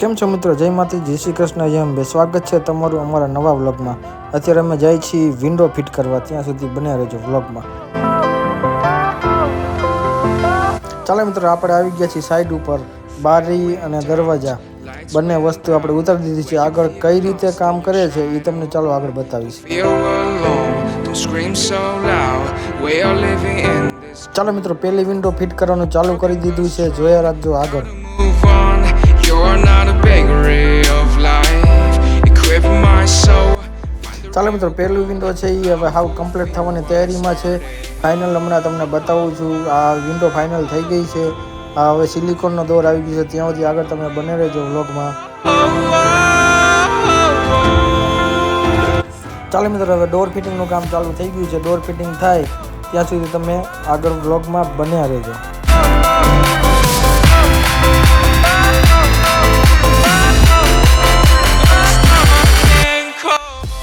કેમ છો મિત્રો? જય માતાજી, જય શ્રી કૃષ્ણ, જય અંબે. સ્વાગત છે તમારું અમારા નવા વ્લોગમાં. અત્યારે અમે જાય છીએ વિન્ડો ફિટ કરવા, ત્યાં સુધી બન્યા રહેજો વ્લોગમાં. ચાલો મિત્રો, આપણે આવી ગયા છીએ સાઈડ ઉપર. બારી અને દરવાજા બંને વસ્તુ આપણે ઉતારી દીધી છે. આગળ કઈ રીતે કામ કરે છે એ તમને ચાલો આગળ બતાવીશ. ચાલો મિત્રો, પહેલી વિન્ડો ફિટ કરવાનું ચાલુ કરી દીધું છે, જોયા રાખજો આગળ. ચાલો મિત્રો, પહેલું વિન્ડો છે એ હવે હાવ કમ્પ્લીટ થવાની તૈયારીમાં છે. ફાઇનલ હમણાં તમને બતાવું છું. આ વિન્ડો ફાઇનલ થઈ ગઈ છે. આ હવે સિલિકોનનો દોર આવી ગયો છે. ત્યાં સુધી આગળ તમે બને રહેજો વ્લોગમાં. ચાલો મિત્રો, હવે ડોર ફિટિંગનું કામ ચાલુ થઈ ગયું છે. ડોર ફિટિંગ થાય ત્યાં સુધી તમે આગળ વ્લોગમાં બન્યા રહેજો.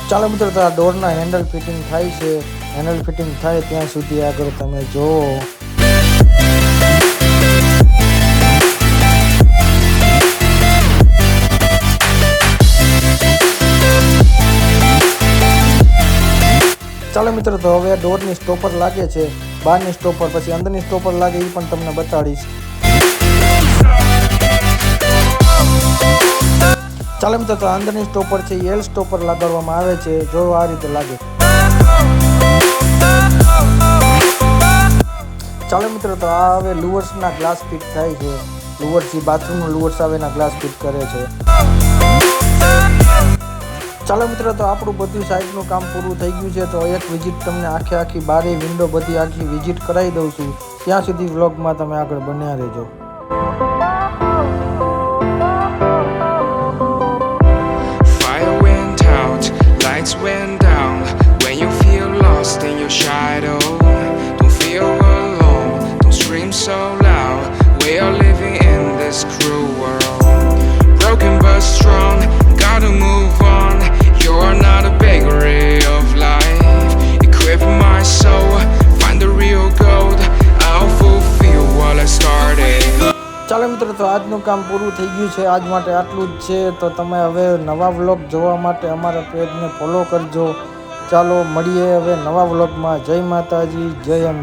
ચાલો મિત્રો, તો આ ડોરના હેન્ડલ ફિટિંગ થાય છે. હેન્ડલ ફિટિંગ થાય ત્યાં સુધી આગળ તમે જુઓ. ચાલો મિત્રો, તો હવે ડોરની સ્ટોપર લાગે છે. બહારની સ્ટોપર, પછી અંદરની સ્ટોપર લાગે એ પણ તમને બતાડીશ. ચાલો મિત્રો, તો અંદરની સ્ટોપર છે એલ સ્ટોપર લગાડવામાં આવે છે. જો આ રીતે લાગે. ચાલો મિત્રો, તો આ હવે લુવર્સના ગ્લાસ ફિટ થાય છે. લુવર્સ જે બાથરૂમનું લુવર્સ આવે એના ગ્લાસ ફિટ કરે છે. ચાલો મિત્રો, તો આપણું બધું સાઈડનું કામ પૂરું થઈ ગયું છે. તો એક વિઝિટ તમને આખી બારી વિન્ડો બધી આખી વિઝિટ કરાવી દઉં છું. ત્યાં સુધી વ્લોગમાં તમે આગળ બન્યા રહેજો. Went down when you feel lost in your shadow. Don't feel alone, don't scream so loud. We are living in this cruel world. Broken but strong, gotta move on. You're not a bakery of life. Equip my soul, find the real gold. I'll fulfill what I started. ચાલો મિત્રો, તો આજનું કામ પૂરું થઈ ગયું છે. આજ માટે આટલું જ છે. તો તમે હવે નવા વ્લોગ જોવા માટે અમારા પેજને ફોલો કરજો. ચાલો મળીએ હવે નવા વ્લોગમાં. જય માતાજી, જય અંબે.